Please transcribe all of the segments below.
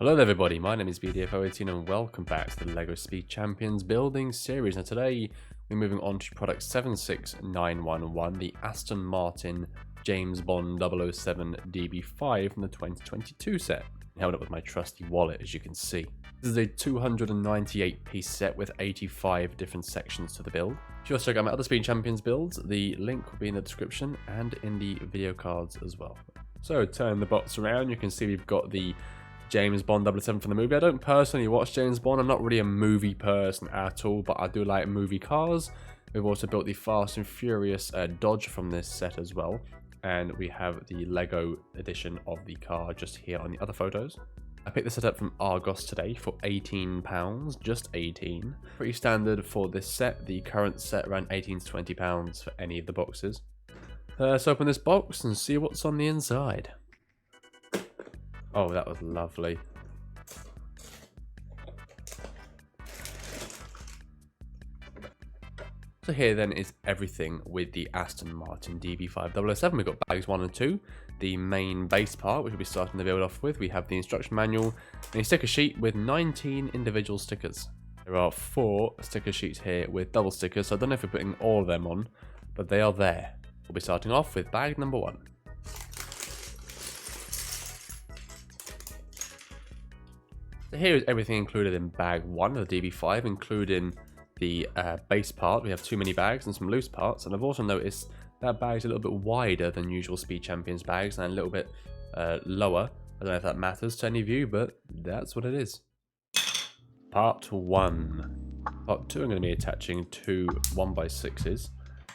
Hello there everybody, my name is BDF018 and welcome back to the LEGO Speed Champions building series. Now today we're moving on to product 76911, the Aston Martin James Bond 007 DB5 from the 2022 set. I held up with my trusty wallet, as you can see. This is a 298 piece set with 85 different sections to the build. If you want to check out my other Speed Champions builds, the link will be in the description and in the video cards as well. So turn the box around, you can see we've got the James Bond 007 from the movie. I don't personally watch James Bond. I'm not really a movie person at all, but I do like movie cars. We've also built the Fast and Furious Dodge from this set as well. And we have the Lego edition of the car just here on the other photos. I picked this set up from Argos today for £18, just 18. Pretty standard for this set. The current set around £18 to £20 for any of the boxes. Let's open this box and see what's on the inside. Oh, that was lovely. So here then is everything with the Aston Martin DB5 007. We've got bags 1 and 2, the main base part, which we'll be starting the build off with. We have the instruction manual, and a sticker sheet with 19 individual stickers. There are 4 sticker sheets here with double stickers, so I don't know if we're putting all of them on, but they are there. We'll be starting off with bag number 1. So here is everything included in bag 1 of the DB5, including the base part. We have too many bags and some loose parts, and I've also noticed that bag is a little bit wider than usual Speed Champions bags and a little bit lower. I don't know if that matters to any of you, but that's what it is. Part 1. Part 2, I'm going to be attaching 2 1x6s,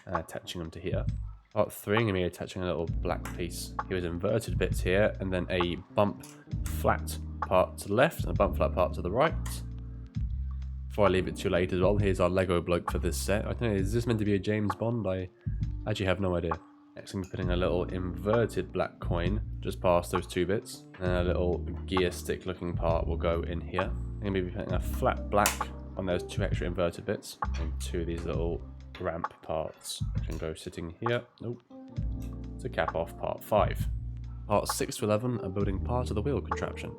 attaching them to here. Part 3, I'm going to be attaching a little black piece. Here is inverted bits here, and then a bump flat part to the left and a bump flat part to the right. Before I leave it too late as well, here's our Lego bloke for this set. I don't know, is this meant to be a James Bond? I actually have no idea. Next I'm putting a little inverted black coin just past those 2 bits. And a little gear stick looking part will go in here. I'm going to be putting a flat black on those 2 extra inverted bits. And 2 of these little ramp parts can go sitting here. Nope. To cap off part 5. Parts 6 to 11 are building part of the wheel contraption.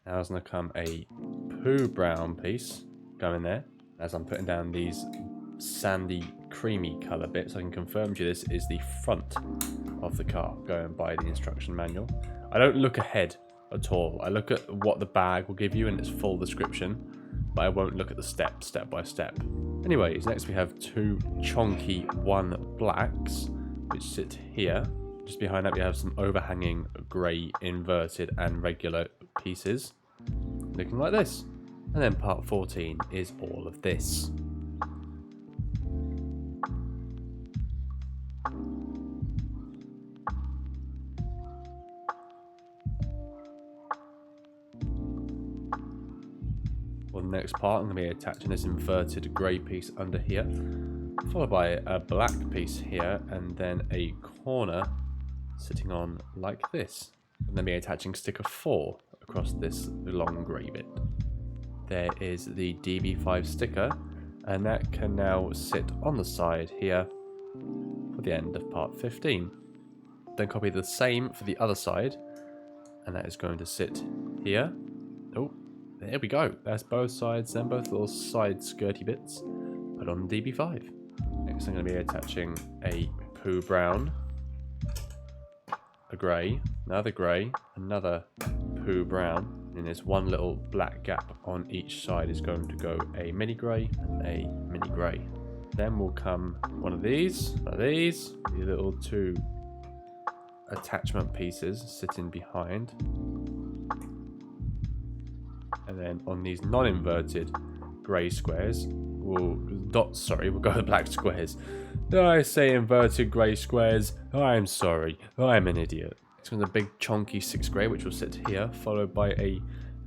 Now there's going to come a poo brown piece going there as I'm putting down these sandy creamy colour bits. I can confirm to you this is the front of the car going by the instruction manual. I don't look ahead at all. I look at what the bag will give you in its full description, but I won't look at the step by step. Anyways, next we have 2 chonky 1 blacks which sit here. Just behind that we have some overhanging grey inverted and regular pieces looking like this. And then part 14 is all of this. For the next part I'm going to be attaching this inverted grey piece under here, followed by a black piece here, and then a corner sitting on like this. And then be attaching sticker 4 across this long grey bit. There is the DB5 sticker, and that can now sit on the side here for the end of part 15. Then copy the same for the other side, and that is going to sit here. Oh, there we go. That's both sides, then both little side skirty bits put on DB5. Next I'm going to be attaching a poo brown, a grey, another grey, another poo brown, and there's one little black gap on each side is going to go a mini grey and a mini grey. Then will come one of these, like these little 2 attachment pieces sitting behind. And then on these non-inverted grey squares, we'll go with black squares. Did I say inverted grey squares? I'm sorry, I'm an idiot. Next one's a big chonky 6 grey which will sit here, followed by a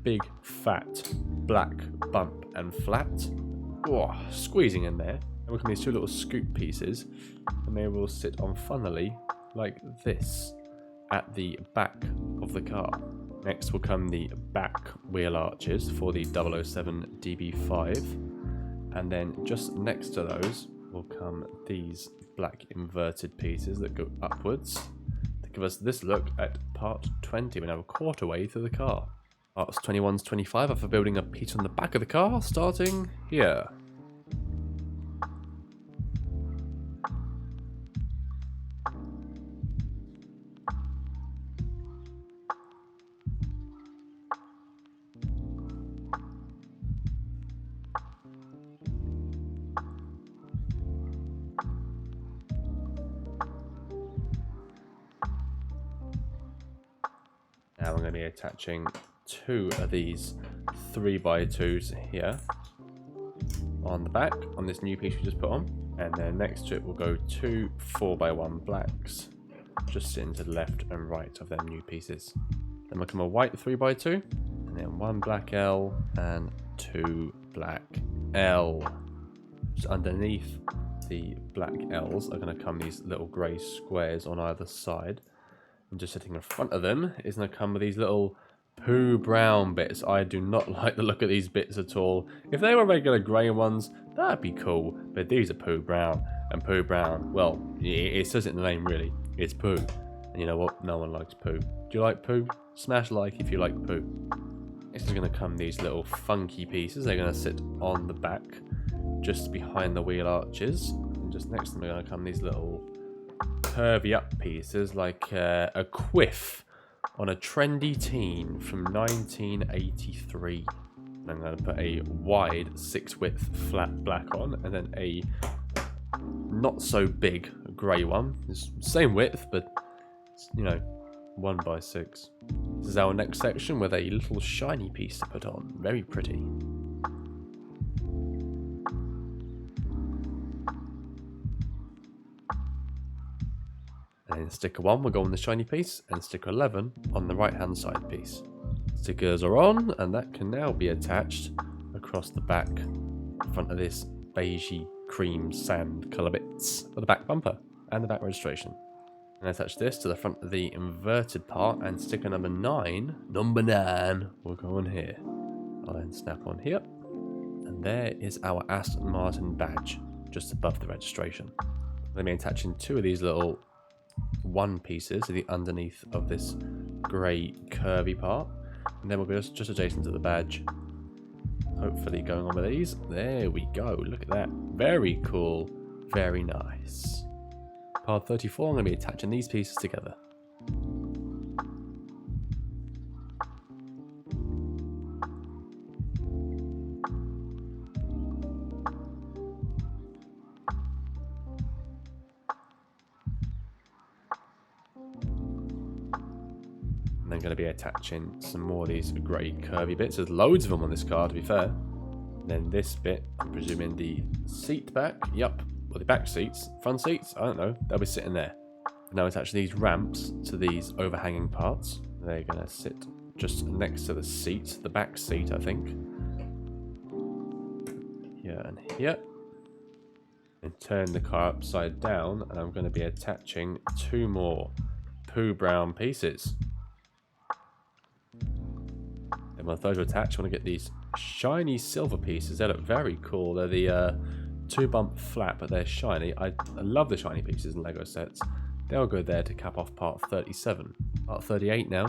big fat black bump and flat. Oh, squeezing in there. And we'll come these two little scoop pieces, and they will sit on funnily like this at the back of the car. Next will come the back wheel arches for the 007 DB5, and then just next to those will come these black inverted pieces that go upwards to give us this look at part 20. We're now a quarter way through the car. Parts 21 to 25 are for building a piece on the back of the car, starting here. Now I'm going to be attaching two of these 3x2s here on the back on this new piece we just put on, and then next to it will go two 4x1 blacks just sitting to the left and right of them new pieces. Then will come a white 3x2, and then one black L and two black L. Just underneath the black L's are going to come these little grey squares on either side. And just sitting in front of them is going to come with these little poo brown bits. I do not like the look of these bits at all. If they were regular grey ones, that'd be cool. But these are poo brown. And poo brown, well, it says it in the name really. It's poo. And you know what? No one likes poo. Do you like poo? Smash like if you like poo. Next is going to come these little funky pieces. They're going to sit on the back, just behind the wheel arches. And just next to them are going to come these little curvy up pieces like a quiff on a trendy teen from 1983. And I'm going to put a wide 6-width flat black on, and then a not so big grey one. It's same width, but it's, you know, 1x6. This is our next section with a little shiny piece to put on. Very pretty. And then sticker 1 will go on the shiny piece, and sticker 11 on the right hand side piece. Stickers are on, and that can now be attached across the back in front of this beigey cream sand colour bits for the back bumper and the back registration. And attach this to the front of the inverted part, and sticker number 9 will go on here. I'll then snap on here, and there is our Aston Martin badge just above the registration. Let me attaching two of these little 1 pieces to the underneath of this grey curvy part, and then we'll go just adjacent to the badge, hopefully going on with these. There we go, look at that, very cool, very nice. Part 34, I'm going to be attaching these pieces together. And then going to be attaching some more of these grey curvy bits. There's loads of them on this car, to be fair. And then this bit, I'm presuming the seat back, yep, or the back seats, front seats, I don't know, they'll be sitting there. Now attach these ramps to these overhanging parts. They're going to sit just next to the seat, the back seat, I think. Here and here. And turn the car upside down, and I'm going to be attaching 2 more poo brown pieces. And when those are attached, I want to get these shiny silver pieces. They look very cool. They're the 2-bump flat, but they're shiny. I love the shiny pieces in LEGO sets. They'll go there to cap off part 37. Part 38 now.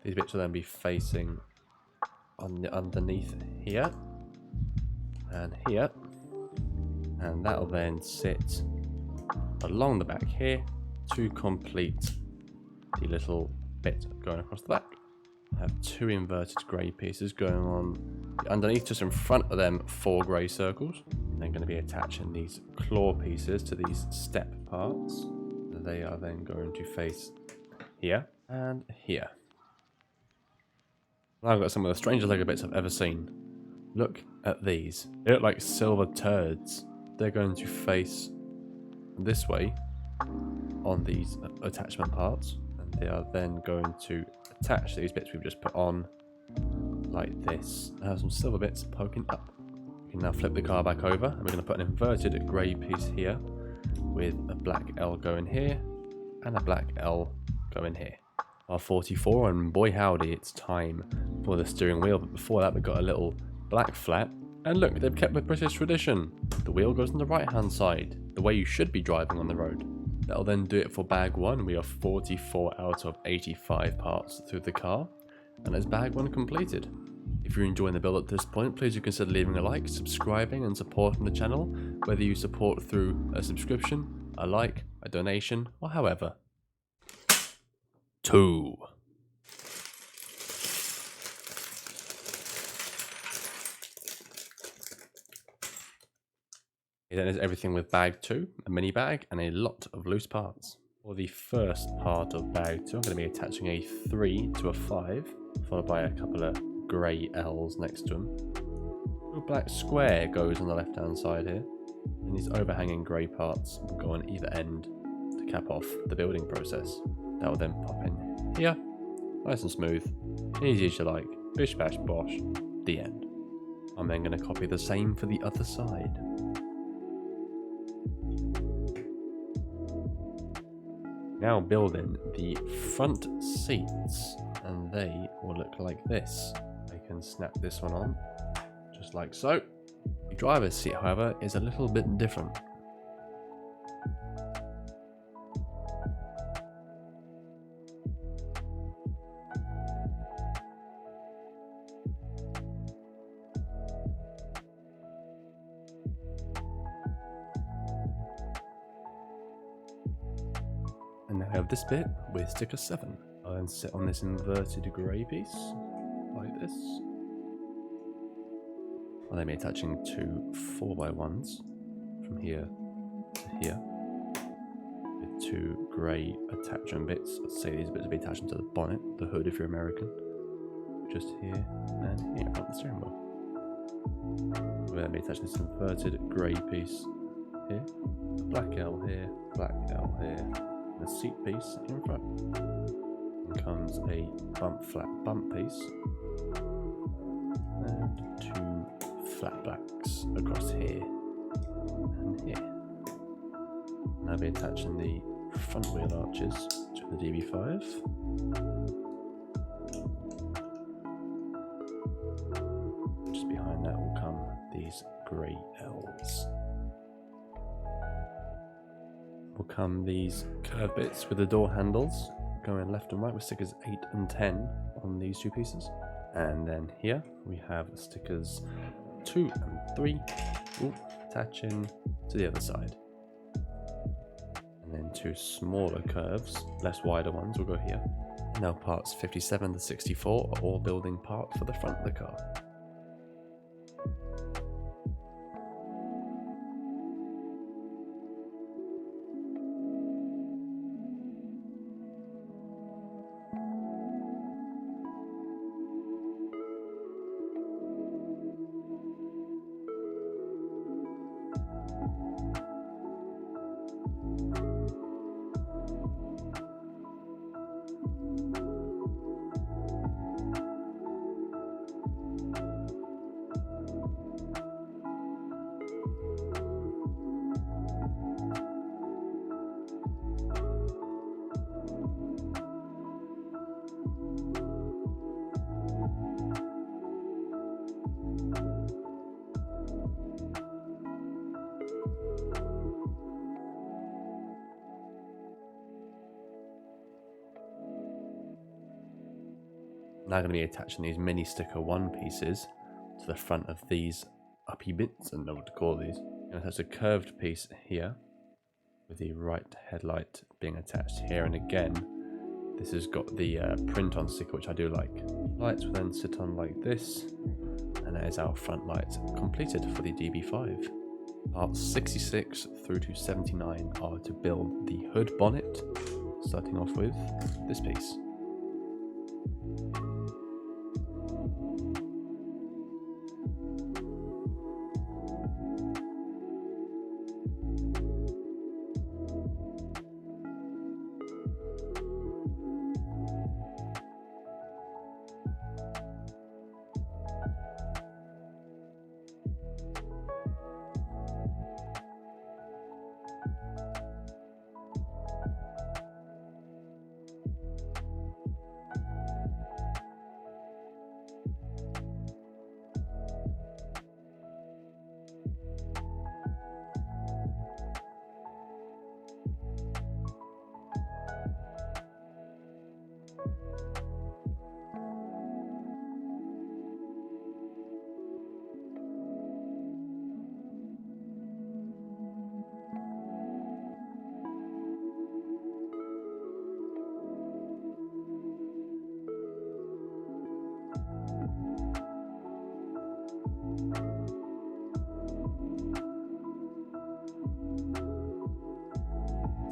These bits will then be facing on the underneath here and here, and that'll then sit along the back here to complete the little bit going across the back. I have 2 inverted grey pieces going on underneath, just in front of them 4 grey circles. And they're going to be attaching these claw pieces to these step parts. They are then going to face here and here. Now I've got some of the strangest LEGO bits I've ever seen. Look at these. They look like silver turds. They're going to face this way on these attachment parts, and they are then going to attach these bits we've just put on like this. I have some silver bits poking up. We can now flip the car back over, and we're going to put an inverted grey piece here with a black L going here and a black L going here. R44, and boy howdy, it's time for the steering wheel. But before that, we've got a little black flap, and look, they've kept with British tradition. The wheel goes on the right hand side, the way you should be driving on the road. That'll then do it for bag 1. We are 44 out of 85 parts through the car, and that's bag 1 completed. If you're enjoying the build at this point, please do consider leaving a like, subscribing and supporting the channel, whether you support through a subscription, a like, a donation, or however. 2. Then is everything with bag 2, a mini bag, and a lot of loose parts. For the first part of bag 2, I'm going to be attaching a 3 to a 5, followed by a couple of grey L's next to them. A black square goes on the left hand side here, and these overhanging grey parts will go on either end to cap off the building process. That will then pop in here, nice and smooth, easy as you like, bish bash bosh, the end. I'm then going to copy the same for the other side. Now building the front seats, and they will look like this. I can snap this one on, just like so. The driver's seat, however, is a little bit different. And now I have this bit with sticker 7. I'll then sit on this inverted grey piece, like this. I'll then be attaching 2 4x1s from here to here, with 2 grey attachment bits. Let's say these bits will be attached to the bonnet, the hood if you're American. Just here and here on the steering wheel. We'll then be attaching this inverted grey piece here, black L here, black L here. The seat piece in front. And comes a bump flat bump piece and 2 flat blacks across here and here. And I'll be attaching the front wheel arches to the DB5. Just behind that will come these grey L's. Will come these curved bits with the door handles going left and right with stickers 8 and 10 on these 2 pieces. And then here we have stickers 2 and 3 attaching to the other side. And then 2 smaller curves, less wider ones, will go here. Now parts 57 to 64 are all building part for the front of the car. Now going to be attaching these mini sticker 1 pieces to the front of these uppy bits, I don't know what to call these. And it has a curved piece here with the right headlight being attached here, and again this has got the print on sticker, which I do like. Lights will then sit on like this, and that is our front light completed for the DB5. Parts 66 through to 79 are to build the hood bonnet, starting off with this piece.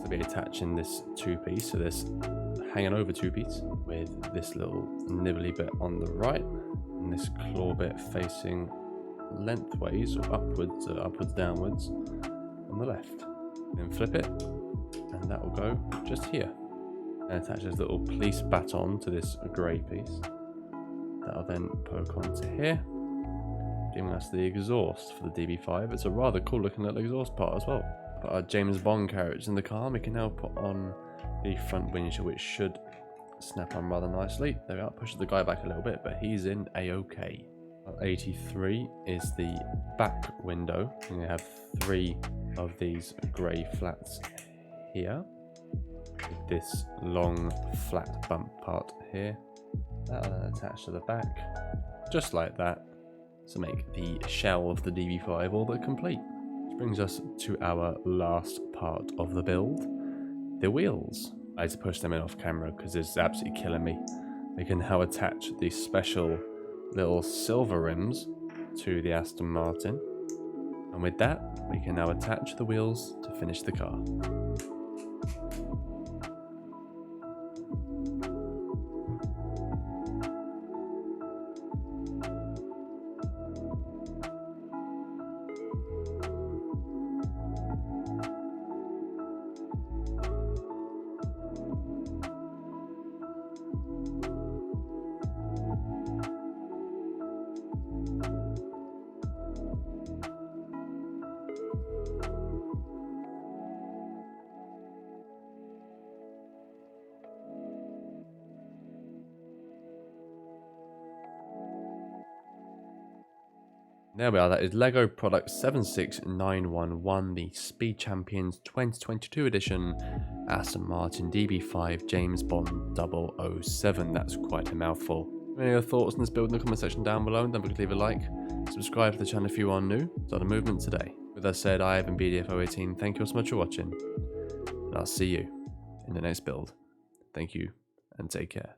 So be attaching this two-piece, so this hanging over two-piece with this little nibbly bit on the right and this claw bit facing lengthways or upwards downwards on the left. Then flip it and that will go just here. And attach this little police baton to this grey piece. That'll then poke onto here, giving us the exhaust for the DB5. It's a rather cool looking little exhaust part as well. Put our James Bond carriage in the car, and we can now put on the front windshield, which should snap on rather nicely. There we are, pushes the guy back a little bit, but he's in a-okay. 83 is the back window, and we have 3 of these grey flats here. With this long flat bump part here. That'll then attach to the back, just like that, to make the shell of the DB5 all but complete. Which brings us to our last part of the build, the wheels. I had to push them in off camera because it's absolutely killing me. We can now attach these special little silver rims to the Aston Martin, and with that we can now attach the wheels to finish the car. There we are, that is LEGO Product 76911, the Speed Champions 2022 edition Aston Martin DB5 James Bond 007. That's quite a mouthful. Any other thoughts on this build in the comment section down below, and don't forget to leave a like. Subscribe to the channel if you are new. Start a movement today. With that said, I have been BDF018. Thank you so much for watching, and I'll see you in the next build. Thank you, and take care.